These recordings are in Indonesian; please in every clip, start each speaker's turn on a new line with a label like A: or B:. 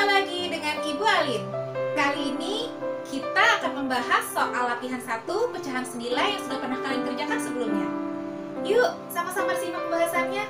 A: lagi dengan Ibu Alin. Kali ini kita akan membahas soal latihan 1 pecahan senilai yang sudah pernah kalian kerjakan sebelumnya. Yuk, sama-sama simak pembahasannya.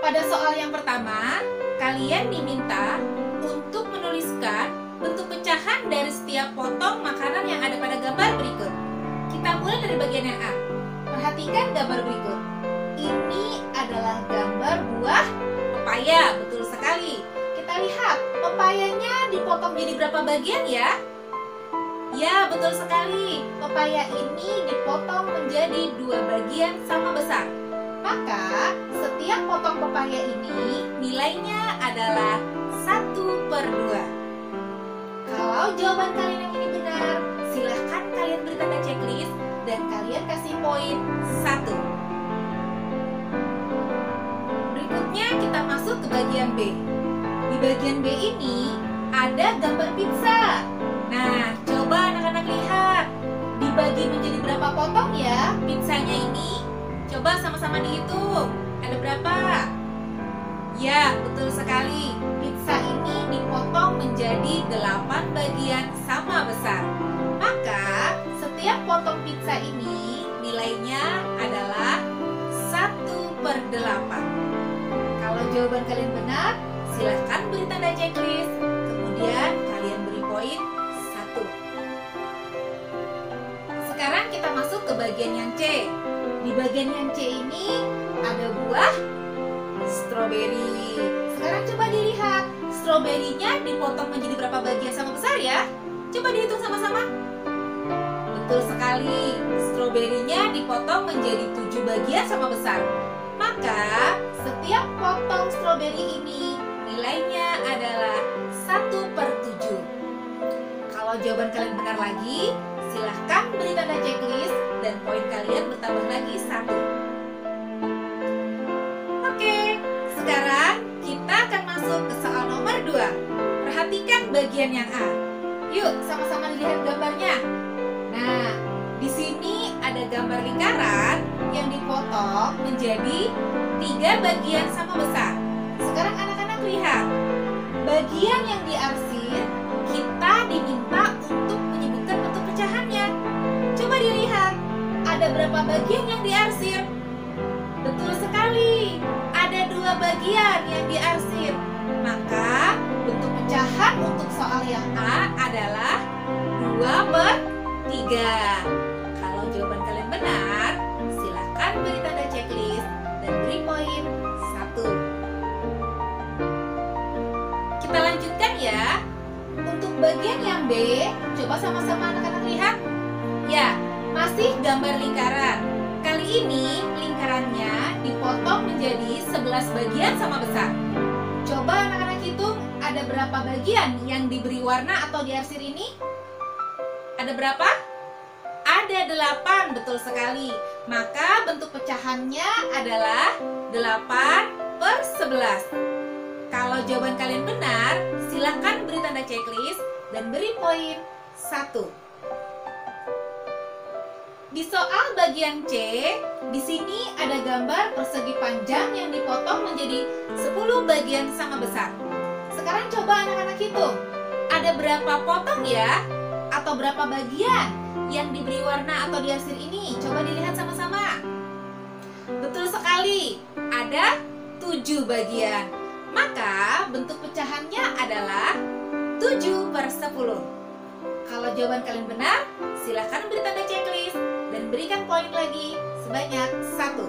A: Pada soal yang pertama, kalian diminta untuk menuliskan bentuk pecahan dari setiap potong makanan yang ada pada gambar berikut. Kita mulai dari bagian yang A. Perhatikan gambar berikut. Ini adalah gambar buah pepaya, betul sekali. Kita lihat, pepayanya dipotong jadi berapa bagian ya? Ya, betul sekali. Pepaya ini dipotong menjadi 2 bagian sama besar. Maka, setiap potong pepaya ini nilainya adalah 1/2. Kalau jawaban kalian yang ini benar, silahkan kalian beri tanda checklist dan kalian kasih poin 1. Berikutnya kita masuk ke bagian B. Di bagian B ini ada gambar pizza. Nah, coba anak-anak lihat. Dibagi menjadi berapa potong ya pizzanya ini? Coba sama-sama dihitung. Ada berapa? Ya, betul sekali. Pizza ini dipotong menjadi 8 bagian sama besar. Maka, setiap potong pizza ini nilainya adalah 1/8. Kalau jawaban kalian benar, silahkan beri tanda checklist. Kemudian kalian beri poin 1. Sekarang kita masuk ke bagian yang C. Di bagian yang C ini ada buah stroberi. Sekarang coba dilihat, stroberinya dipotong menjadi berapa bagian sama besar ya? Coba dihitung sama-sama. Betul sekali, stroberinya dipotong menjadi 7 bagian sama besar. Maka, setiap potong stroberi ini nilainya adalah 1/7. Kalau jawaban kalian benar lagi, silahkan beri tanda checklist dan poin kalian bertambah lagi 1. Oke, sekarang kita akan masuk ke soal nomor 2. Perhatikan bagian yang A. Yuk, sama-sama lihat gambarnya. Nah, di sini ada gambar lingkaran yang dipotong menjadi 3 bagian sama besar. Sekarang anak-anak lihat, bagian yang diarsir kita diminta untuk menyebutkan bentuk pecahannya. Coba dilihat, ada berapa bagian yang diarsir? Betul sekali, ada 2 bagian yang diarsir. Maka bentuk pecahan untuk soal yang A adalah 2/3. Kalau jawaban kalian benar, silahkan beri tanda checklist dan beri poin 1. Kita lanjutkan ya. Untuk bagian yang B, coba sama-sama anak-anak lihat. Ya, masih gambar lingkaran. Kali ini lingkarannya dipotong menjadi 11 bagian sama besar. Coba anak-anak hitung, ada berapa bagian yang diberi warna atau diarsir ini? Ada berapa? Ada 8, betul sekali. Maka bentuk pecahannya adalah 8/11. Kalau jawaban kalian benar, silakan beri tanda checklist dan beri poin 1. Di soal bagian C, di sini ada gambar persegi panjang yang dipotong menjadi 10 bagian sama besar. Sekarang coba anak-anak hitung, ada berapa potong ya? Atau berapa bagian yang diberi warna atau diarsir ini? Coba dilihat sama-sama. Betul sekali, ada 7 bagian. Maka bentuk pecahannya adalah 7/10. Kalau jawaban kalian benar, silahkan beri tanda checklist dan berikan poin lagi sebanyak 1.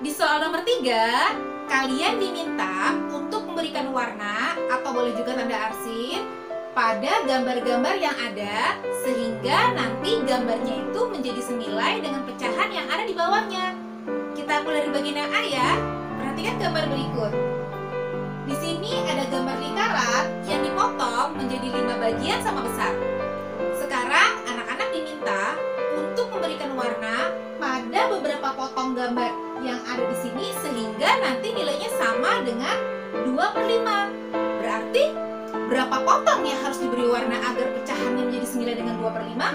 A: Di soal nomor 3, kalian diminta untuk memberikan warna atau boleh juga tanda arsir pada gambar-gambar yang ada, sehingga nanti gambarnya itu menjadi senilai dengan pecahan yang ada di bawahnya. Kita mulai dari bagian yang A ya. Perhatikan gambar berikut. Di sini ada gambar lingkaran yang dipotong menjadi 5 bagian sama besar. Sekarang anak-anak diminta untuk memberikan warna pada beberapa potong gambar yang ada di sini, sehingga nanti nilainya sama dengan 2/5. Berarti berapa potong yang harus diberi warna agar pecahannya menjadi senilai dengan 2/5?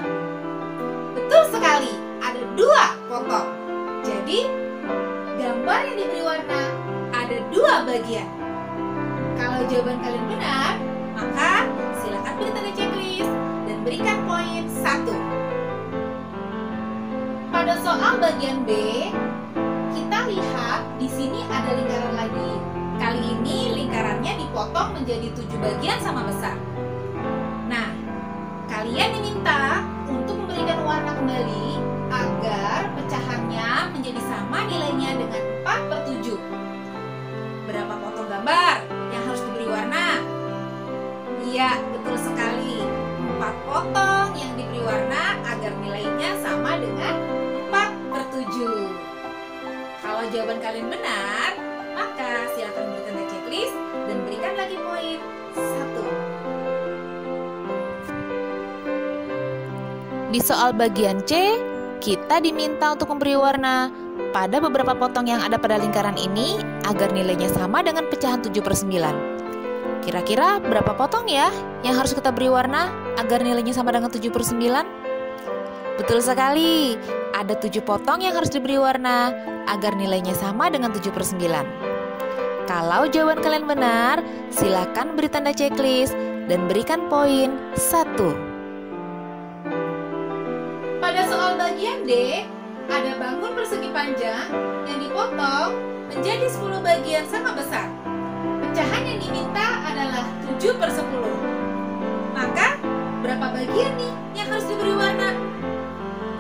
A: Betul sekali, ada 2 potong. Jadi gambar yang diberi warna ada 2 bagian. Kalau jawaban kalian benar, maka silakan beri tanda checklist dan berikan poin 1. Pada soal bagian B, kita lihat di sini ada lingkaran lagi. Kali ini lingkarannya dipotong menjadi 7 bagian sama besar. Nah, kalian diminta untuk memberikan warna kembali agar pecahannya menjadi sama nilainya dengan 4/7. Berapa potong gambar yang harus diberi warna? Iya, betul sekali. 4 potong yang diberi warna agar nilainya sama dengan 4/7. Kalau jawaban kalian benar, maka silakan beri tanda checklist dan berikan lagi poin 1. Di soal bagian C, kita diminta untuk memberi warna pada beberapa potong yang ada pada lingkaran ini agar nilainya sama dengan pecahan 7/9. Kira-kira berapa potong ya yang harus kita beri warna agar nilainya sama dengan 7/9? Betul sekali, ada 7 potong yang harus diberi warna agar nilainya sama dengan 7/9. Kalau jawaban kalian benar, silakan beri tanda checklist dan berikan poin 1. Pada soal bagian D, ada bangun persegi panjang yang dipotong menjadi 10 bagian sama besar. Pecahan yang diminta adalah 7/10. Maka, berapa bagian nih yang harus diberi warna?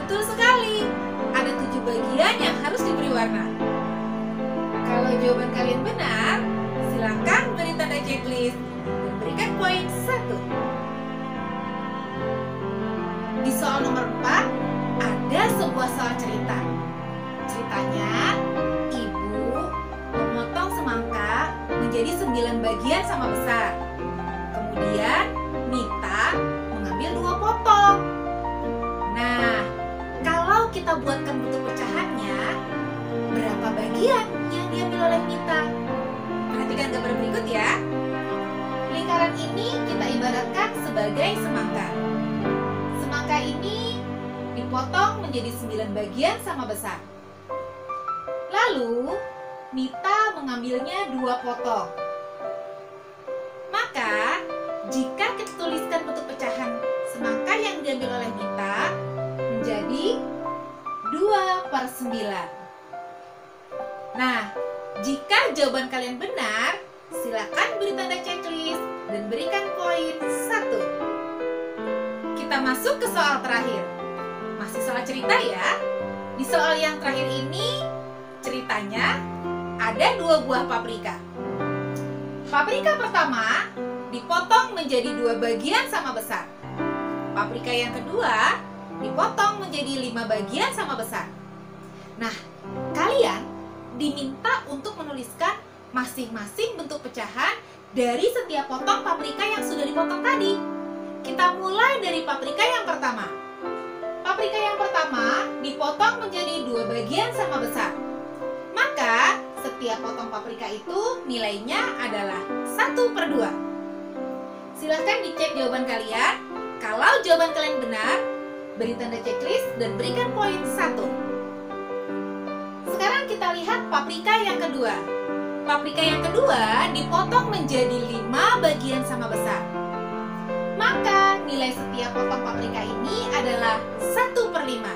A: Betul sekali, ada 7 bagian yang harus diberi warna. Kalau jawaban kalian benar, silakan beri tanda checklist dan berikan poin 1. Di soal nomor 4, ada sebuah soal cerita. Ceritanya, ibu memotong semangka menjadi 9 bagian sama besar. Kemudian, Nita mengambil 2 potong. Nah, kalau kita buatkan bentuk pecahannya, berapa bagian yang diambil oleh Nita? Perhatikan gambar berikut ya. Lingkaran ini kita ibaratkan sebagai semangka. Semangka ini dipotong menjadi 9 bagian sama besar. Lalu, Nita mengambilnya 2 potong. Maka, jika kita tuliskan bentuk pecahan semangka yang diambil oleh Nita menjadi 2/9. Nah, jika jawaban kalian benar, silakan beri tanda checklist dan berikan poin 1. Kita masuk ke soal terakhir. Masih soal cerita ya. Di soal yang terakhir ini, ceritanya ada 2 buah paprika. Paprika pertama dipotong menjadi 2 bagian sama besar. Paprika yang kedua dipotong menjadi 5 bagian sama besar. Nah, kalian diminta untuk menuliskan masing-masing bentuk pecahan dari setiap potong paprika yang sudah dipotong tadi. Kita mulai dari paprika yang pertama. Paprika yang pertama dipotong menjadi 2 bagian sama besar. Maka, setiap potong paprika itu nilainya adalah 1/2. Silahkan dicek jawaban kalian. Kalau jawaban kalian benar, beri tanda checklist dan berikan poin 1. Sekarang kita lihat paprika yang kedua. Paprika yang kedua dipotong menjadi 5 bagian sama besar. Maka nilai setiap potong paprika ini adalah 1/5.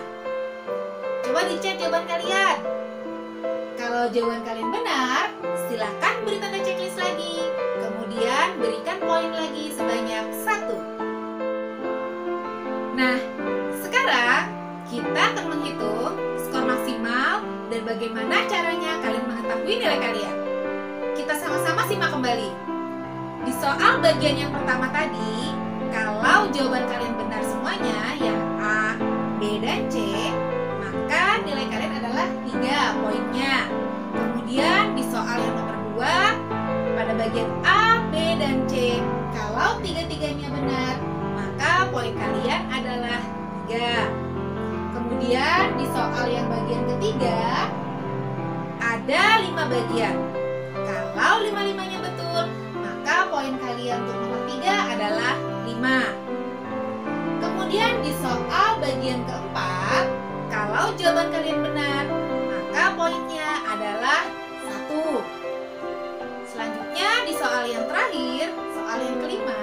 A: Coba dicek jawaban kalian. Kalau jawaban kalian benar, silakan beri tanda checklist lagi. Kemudian berikan poin lagi sebanyak 1. Nah, sekarang kita akan menghitung skor maksimal dan bagaimana caranya kalian mengetahui nilai kalian. Kita sama-sama simak kembali. Di soal bagian yang pertama tadi, kalau jawaban kalian benar semuanya, yang A, B, dan C, maka nilai kalian adalah 3 poinnya. Kemudian di soal yang nomor 2, pada bagian A, B, dan C, kalau 3-tiganya benar, maka poin kalian adalah 3. Kemudian di soal yang bagian ketiga, ada 5 bagian. Kalau 5-5-nya betul, maka poin kalian untuk nomor 3 adalah 5. Kemudian di soal bagian keempat, kalau jawaban kalian benar, maka poinnya adalah 1. Selanjutnya di soal yang terakhir, yang kelima,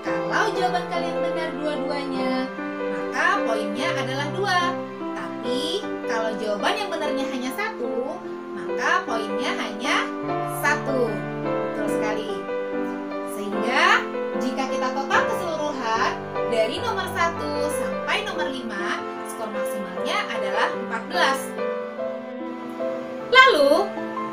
A: kalau jawaban kalian benar dua-duanya, maka poinnya adalah 2. Tapi kalau jawaban yang benarnya hanya 1, maka poinnya hanya 1. Betul sekali. Sehingga jika kita total keseluruhan dari nomor 1 sampai nomor 5, skor maksimalnya adalah 14. Lalu,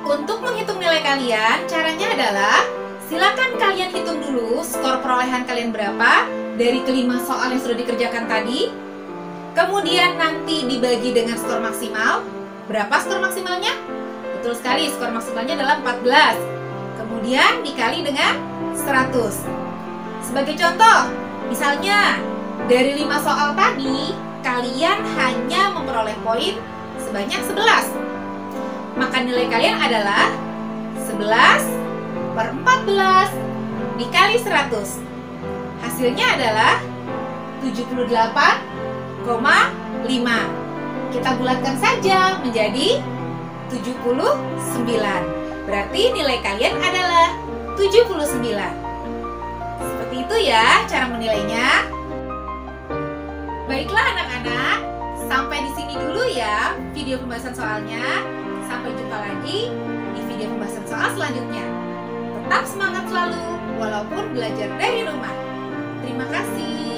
A: untuk menghitung nilai kalian, caranya adalah silakan kalian hitung dulu skor perolehan kalian berapa dari kelima soal yang sudah dikerjakan tadi. Kemudian nanti dibagi dengan skor maksimal. Berapa skor maksimalnya? Betul sekali, skor maksimalnya adalah 14. Kemudian dikali dengan 100. Sebagai contoh, misalnya dari 5 soal tadi, kalian hanya memperoleh poin sebanyak 11. Maka nilai kalian adalah 11/14 dikali 100. Hasilnya adalah 78,5. Kita bulatkan saja menjadi 79. Berarti nilai kalian adalah 79. Seperti itu ya cara menilainya. Baiklah anak-anak, sampai di sini dulu ya video pembahasan soalnya. Sampai jumpa lagi di video pembahasan soal selanjutnya. Tetap semangat selalu, walaupun belajar dari rumah. Terima kasih.